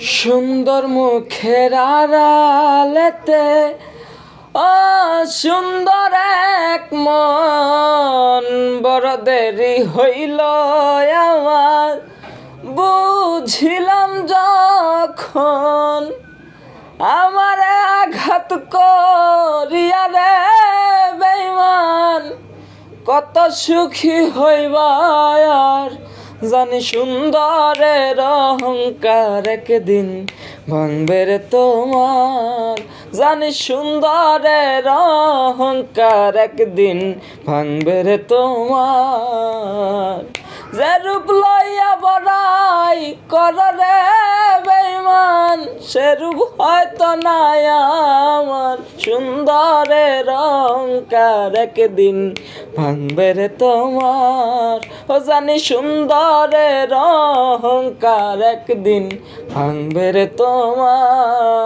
সুন্দর মুখের আড়ালেতে সুন্দর এক মন, বড় দেরি হইল আমার বুঝিলাম যখন, আমারে আঘাত করিয়া রে বেঈমান, কত সুখী হইবা আর জানি সুন্দরের অহংকার একদিন ভাঙবে রে তোমার, জানি সুন্দরের অহংকার একদিন ভাঙবে রে তোমার। যে রূপ লইয়া বড়াই কর রে বেঈমান, সে রূপ হয়তো নাই আমার, সুন্দরের অহংকার একদিন ভাঙবে রে তোমার। ও জানি সুন্দরের অহংকার একদিন ভাঙবে রে তোমার।